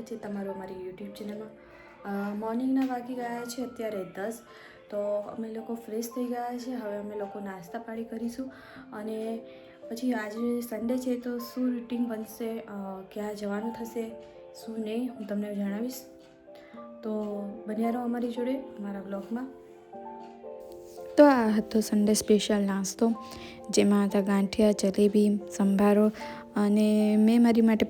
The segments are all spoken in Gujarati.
સ્વાગત છે તમારું અમારી યુટ્યુબ ચેનલમાં। મોર્નિંગના વાગી ગયા છે અત્યારે 10, તો અમે લોકો ફ્રેશ થઈ ગયા છે। હવે અમે લોકો નાસ્તા પાણી કરીશું અને પછી આજે સન્ડે છે તો શું રૂટિન બનશે, ક્યાં જવાનું થશે શું નહીં હું તમને જણાવીશ, તો બન્યા રહો અમારી જોડે અમારા બ્લોગમાં। તો આ હતો સન્ડે સ્પેશિયલ નાસ્તો, જેમાં હતા ગાંઠિયા, જલેબી, સંભારો અને મેં મારી માટે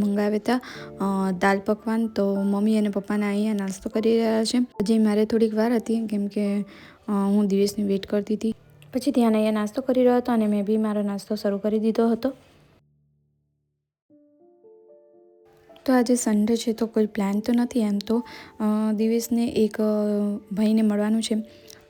મંગાવ્યા હતા દાલ પકવાન। તો મમ્મી અને પપ્પાના અહીંયા નાસ્તો કરી રહ્યા છે। હજી મારે થોડીક વાર હતી કેમ કે હું દિવસની વેઇટ કરતી હતી। પછી ત્યાં અહીંયા નાસ્તો કરી રહ્યો હતો અને મેં બી મારો નાસ્તો શરૂ કરી દીધો હતો। તો આજે સન્ડે છે તો કોઈ પ્લાન તો નથી, એમ તો દિવસને એક ભાઈને મળવાનું છે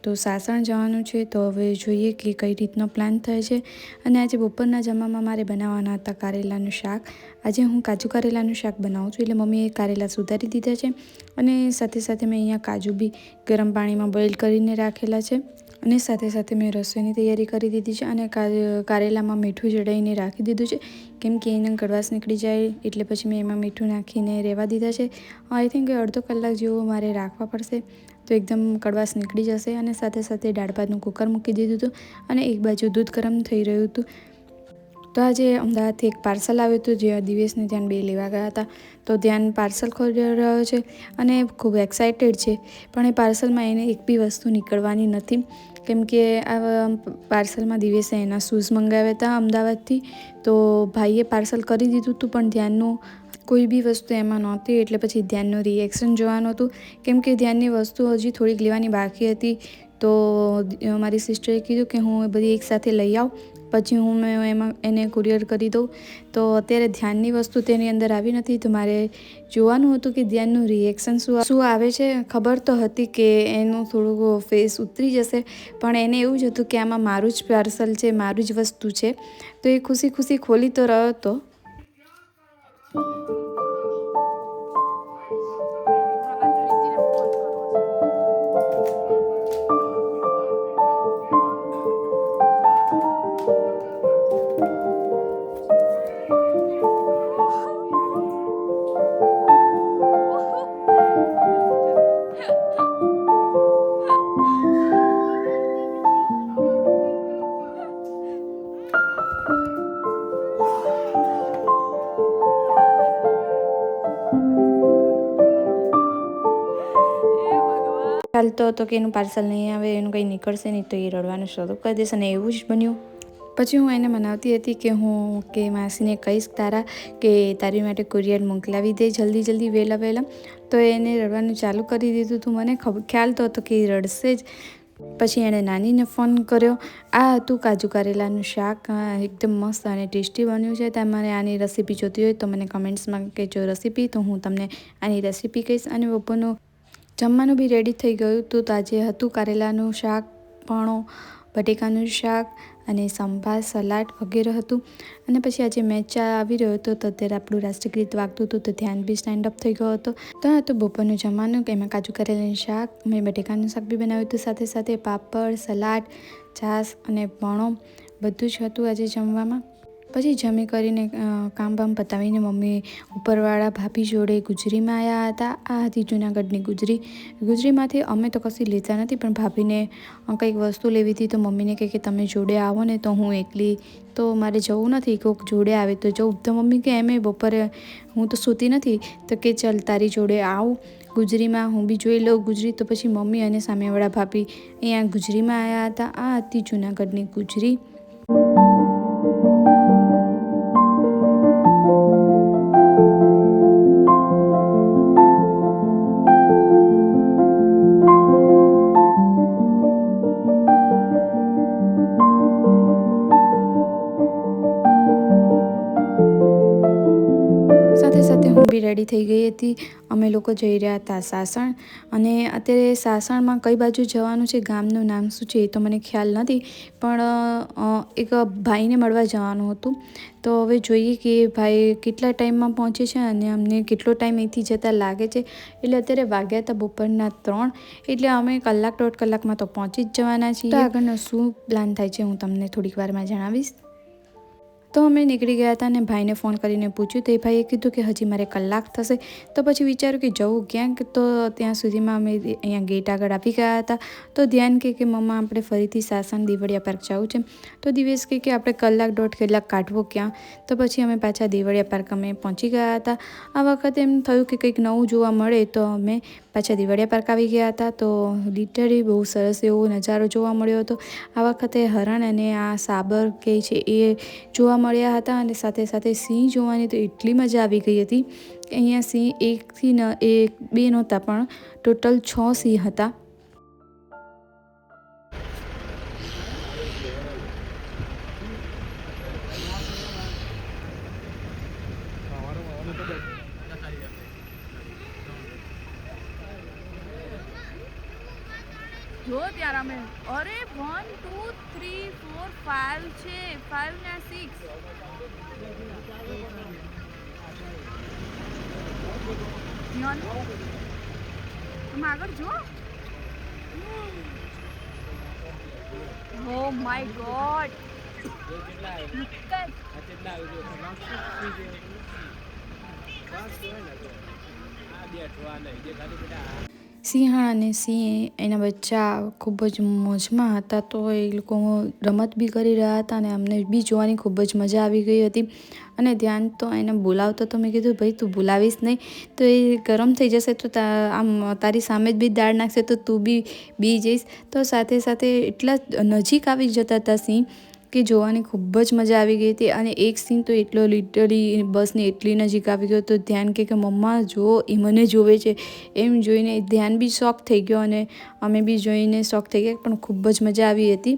તો સાસણ જવાનું છે, તો હવે જોઈએ કે કઈ રીતનો પ્લાન થાય છે। અને આજે બપોરના જમવામાં મારે બનાવવાના હતા કારેલાનું શાક। આજે હું કાજુ કારેલાનું શાક બનાવું છું, એટલે મમ્મીએ કારેલા સુધારી દીધા છે અને સાથે સાથે મેં અહીંયા કાજુ બી ગરમ પાણીમાં બોઇલ કરીને રાખેલા છે અને સાથે સાથે મેં રસોઈની તૈયારી કરી દીધી છે અને કારેલામાં મીઠું ચડાવીને રાખી દીધું છે કેમ કે એને કડવાશ નીકળી જાય, એટલે પછી મેં એમાં મીઠું નાખીને રહેવા દીધા છે। આઈ થિંક અડધો કલાક જેવો મારે રાખવા પડશે તો એકદમ કડવાશ નીકળી જશે। અને સાથે સાથે દાળ ભાતનું કુકર મૂકી દીધું હતું અને એક બાજુ દૂધ ગરમ થઈ રહ્યું હતું। તો આજે અમદાવાદથી એક પાર્સલ આવ્યું હતું, જે દિવેશને ધ્યાન બે લેવા ગયા હતા, તો ધ્યાન પાર્સલ ખોલી રહ્યો છે અને ખૂબ એક્સાઇટેડ છે, પણ એ પાર્સલમાં એને એક બી વસ્તુ નીકળવાની નથી કેમ કે આ પાર્સલમાં દિવેશે એના શૂઝ મંગાવ્યા હતા અમદાવાદથી। તો ભાઈએ પાર્સલ કરી દીધું હતું પણ ધ્યાનનું કોઈ બી વસ્તુ એમાં નહોતી, એટલે પછી ધ્યાનનું રિએક્શન જોવાનું હતું કેમ કે ધ્યાનની વસ્તુ હજી થોડીક લેવાની બાકી હતી। તો મારી સિસ્ટરે કીધું કે હું બધી એકસાથે લઈ આવું, પછી હું એમાં એને કુરિયર કરી દઉં। તો અત્યારે ધ્યાનની વસ્તુ તેની અંદર આવી નથી, તો મારે જોવાનું હતું કે ધ્યાનનું રિએક્શન શું આવે છે। ખબર તો હતી કે એનું થોડું ફેસ ઉતરી જશે, પણ એને એવું જ હતું કે આમાં મારું જ પાર્સલ છે, મારું જ વસ્તુ છે, તો એ ખુશી ખુશી ખોલી તો રહ્યો હતો। ચાલતો હતો કે એનું પાર્સલ નહીં આવે, એનું કંઈ નીકળશે નહીં તો એ રડવાનું શરૂ કરી દેશે અને એવું જ બન્યું। પછી હું એને મનાવતી હતી કે માસીને કહીશ તારી માટે કુરિયર મોકલાવી દે જલ્દી વહેલા, તો એને રડવાનું ચાલુ કરી દીધું હતું। મને ખ્યાલ તો હતો કે એ રડશે જ। પછી એણે નાનીને ફોન કર્યો। આ હતું કાજુ કારેલાનું શાક, એકદમ મસ્ત અને ટેસ્ટી બન્યું છે। તમારે આની રેસીપી જોતી હોય તો મને કમેન્ટ્સમાં કહેજો રેસીપી, તો હું તમને આની રેસીપી કહીશ। અને બપોરનું જમવાનું બી રેડી થઈ ગયું હતું, તો આજે હતું કારેલાનું શાક, પણો, બટેકાનું શાક અને સંભાર, સલાડ વગેરે હતું। અને પછી આજે મેચ આવી રહ્યો હતો તો અત્યારે આપણું રાષ્ટ્રીય ગીત વાગતું હતું, તો ધ્યાન બી સ્ટેન્ડ અપ થઈ ગયો હતો। તો આ હતું બપોરનું જમવાનું, એમાં કાજુ કારેલાનું શાક, મેં બટેકાનું શાક બી બનાવ્યું હતું, સાથે સાથે પાપડ, સલાડ, છાશ અને પણો બધું જ હતું આજે જમવામાં। પછી જમી કરીને કામ પતાવીને મમ્મી ઉપરવાળા ભાભી જોડે ગુજરીમાં આવ્યા હતા। આ હતી જૂનાગઢની ગુજરીમાંથી અમે તો કશું લેતા નથી, પણ ભાભીને કંઈક વસ્તુ લેવી હતી તો મમ્મીને કહે કે તમે જોડે આવો ને, તો હું એકલી તો મારે જવું નથી, કોઈક જોડે આવે તો જવું। તો મમ્મી કે એમ બપોરે હું તો સૂતી નથી, તો કે ચાલ તારી જોડે આવું ગુજરીમાં, હું બી જોઈ લઉં ગુજરી। તો પછી મમ્મી અને સામેવાળા ભાભી અહીંયા ગુજરીમાં આવ્યા હતા। આ હતી જૂનાગઢની ગુજરી। સાથે સાથે હું બી રેડી થઈ ગઈ હતી। અમે લોકો જઈ રહ્યા હતા સાસણ, અને અત્યારે સાસણમાં કઈ બાજુ જવાનું છે, ગામનું નામ શું છે એ તો મને ખ્યાલ નથી, પણ એક ભાઈને મળવા જવાનું હતું। તો હવે જોઈએ કે ભાઈ કેટલા ટાઈમમાં પહોંચે છે અને અમને કેટલો ટાઈમ અહીંથી જતાં લાગે છે। એટલે અત્યારે વાગ્યા હતા બપોરના 3, એટલે અમે કલાક 1.5 કલાકમાં તો પહોંચી જ જવાના છીએ। તો આગળનો શું પ્લાન થાય છે હું તમને થોડીક વારમાં જણાવીશ। તો અમે નીકળી ગયા હતા અને ભાઈને ફોન કરીને પૂછ્યું તો એ ભાઈએ કીધું કે હજી મારે કલાક થશે. તો પછી વિચાર્યું કે જવું ક્યાંક, તો ત્યાં સુધીમાં અમે અહીંયા ગેટ આગળ આવી ગયા હતા. તો ધ્યાન કે મમ્મા આપણે ફરીથી સાસણ દેવળિયા પાર્ક જવું છે. તો દિવેશ કે આપણે કલાક દોઢ કલાક કાઢવો ક્યાં. તો પછી અમે પાછા દેવળિયા પાર્ક અમે પહોંચી ગયા હતા. આ વખતે એમ થયું કે કંઈક નવું જોવા મળે, તો અમે પાછા દેવળિયા પાર્ક આવી ગયા હતા. તો લિટરલી બહુ સરસ એવો નજારો જોવા મળ્યો હતો. આ વખતે હરણ અને આ સાબર કે છે એ જોવા મળ્યા હતા, અને સાથે સાથે સિંહ જોવાની તો એટલી મજા આવી ગઈ હતી કે અહીંયા સિંહ એક બે નહોતા પણ ટોટલ 6 સિંહ હતા. જો ત્યારે અમે અરે 1 2 3 4 5 છે, 5 ને 6 તમે આગળ જો. ઓ માય ગોડ, સિંહણ અને સિંહ એના બચ્ચા ખૂબ જ મોજમાં હતા. તો એ લોકો રમત બી કરી રહ્યા હતા અને અમને બી જોવાની ખૂબ જ મજા આવી ગઈ હતી. અને ધ્યાન તો એને બોલાવતો, તો મેં કીધું ભાઈ તું બોલાવીશ નહીં તો એ ગરમ થઈ જશે, તો આમ તારી સામે જ બી દાળ નાખશે તો તું બી જઈશ. તો સાથે સાથે એટલા નજીક આવી જતા હતા સિંહ કે જોવાની ખૂબ જ મજા આવી ગઈ હતી. અને એક સિંહ તો એટલો લિટરલી બસને એટલી નજીક આવી ગયો તો ધ્યાન કે મમ્મા જો એ મને જોવે છે. એમ જોઈને ધ્યાન બી શોક થઈ ગયો અને અમે બી જોઈને શોક થઈ ગયા, પણ ખૂબ જ મજા આવી હતી.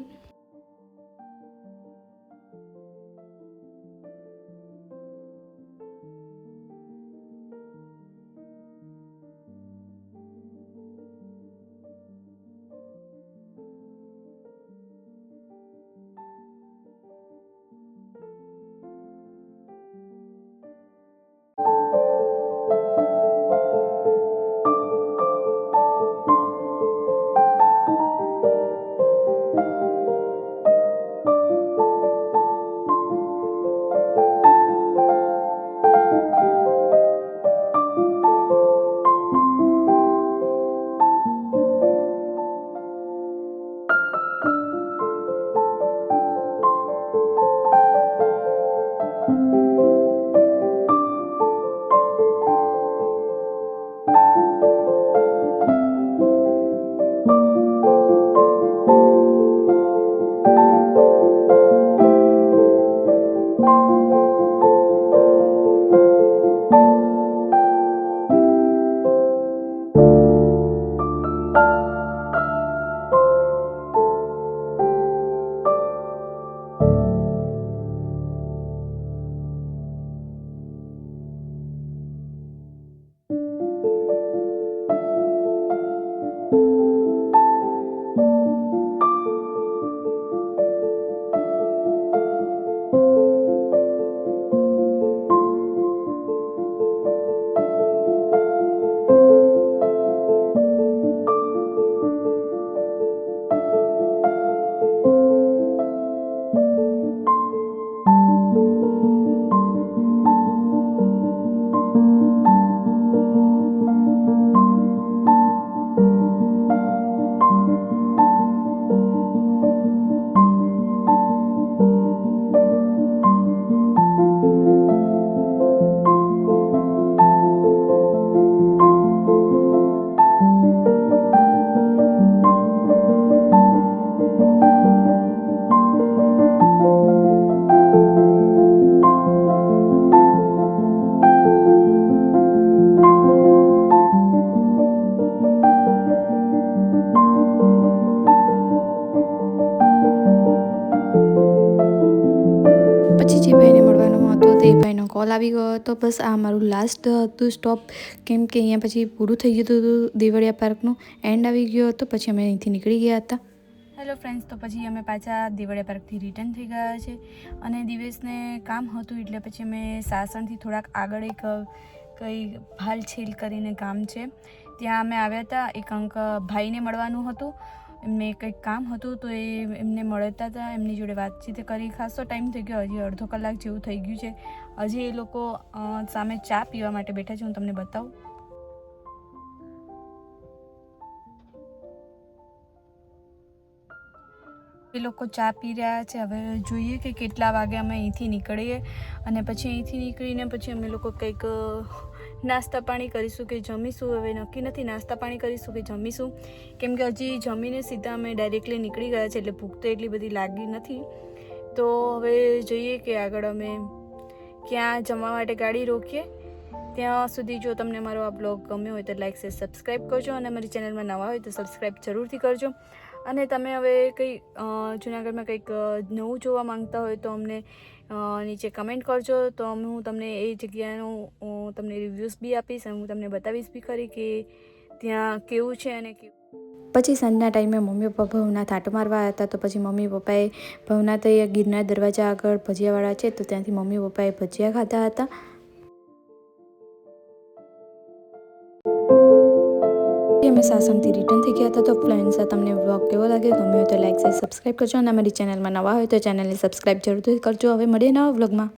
પછી જે ભાઈને મળવાનું હતું તે ભાઈનો કોલ આવી ગયો હતો. બસ આ મારું લાસ્ટ હતું સ્ટોપ, કેમ કે અહીંયા પછી પૂરું થઈ ગયું હતું દેવળિયા પાર્કનું, એન્ડ આવી ગયો હતો. પછી અમે અહીંથી નીકળી ગયા હતા. હેલો ફ્રેન્ડ્સ, તો પછી અમે પાછા દેવળિયા પાર્કથી રિટર્ન થઈ ગયા છે. અને દિવસને કામ હતું એટલે પછી અમે સાસણથી થોડાક આગળ એક કંઈ ભાલછેલ કરીને ગામ છે, ત્યાં અમે આવ્યા હતા. એક ભાઈને મળવાનું હતું. એમને કંઈક કામ હતું તો એ એમને મળતા હતા, એમની જોડે વાતચીત કરી. ખાસો ટાઈમ થઈ ગયો, હજી અડધો કલાક જેવું થઈ ગયું છે. હજી એ લોકો સામે ચા પીવા માટે બેઠા છે, હું તમને બતાવું. એ લોકો ચા પી રહ્યા છે. હવે જોઈએ કે કેટલા વાગે અમે અહીંથી નીકળીએ, અને પછી અહીંથી નીકળીને પછી અમે લોકો કંઈક નાસ્તા પાણી કરીશું કે જમીશું. હવે નક્કી નથી નાસ્તા પાણી કરીશું કે જમીશું, કેમ કે હજી જમીને સીધા અમે ડાયરેક્ટલી નીકળી ગયા છે, એટલે ભૂખ તો એટલી બધી લાગી નથી. તો હવે જોઈએ કે આગળ અમે ક્યાં જમવા માટે ગાડી રોકીએ. ત્યાં સુધી જો તમને મારો આ બ્લોગ ગમ્યો હોય તો લાઈક શેર સબસ્ક્રાઈબ કરજો, અને અમારી ચેનલમાં નવા હોય તો સબસ્ક્રાઈબ જરૂરથી કરજો. અને તમે હવે કંઈ જૂનાગઢમાં કંઈક નવું જોવા માંગતા હોય તો અમને નીચે કમેન્ટ કરજો, તો હું તમને એ જગ્યાનું તમને રિવ્યૂઝ બી આપીશ, અને હું તમને બતાવીશ બી ખરી કે ત્યાં કેવું છે અને કેવું. પછી સાંજના ટાઈમે મમ્મી પપ્પા ભવનાથ આંટો મારવા આવ્યા હતા, તો પછી મમ્મી પપ્પાએ ભવનાથ ગિરનાર દરવાજા આગળ ભજીયાવાળા છે, તો ત્યાંથી મમ્મી પપ્પાએ ભજીયા ખાધા હતા. અમે સાસણથી રિટર્ન થઈ ગયા હતા. તો ફ્રેન્ડ્સ, તમને વ્લોગ કેવો લાગે, ગમ્યો હોય તો લાઈક શેર સબસ્ક્રાઈબ કરજો, અને અમારી ચેનલમાં નવા હોય તો ચેનલને સબસ્ક્રાઈબ જરૂરથી કરજો. હવે મળીએ નવા વ્લોગમાં.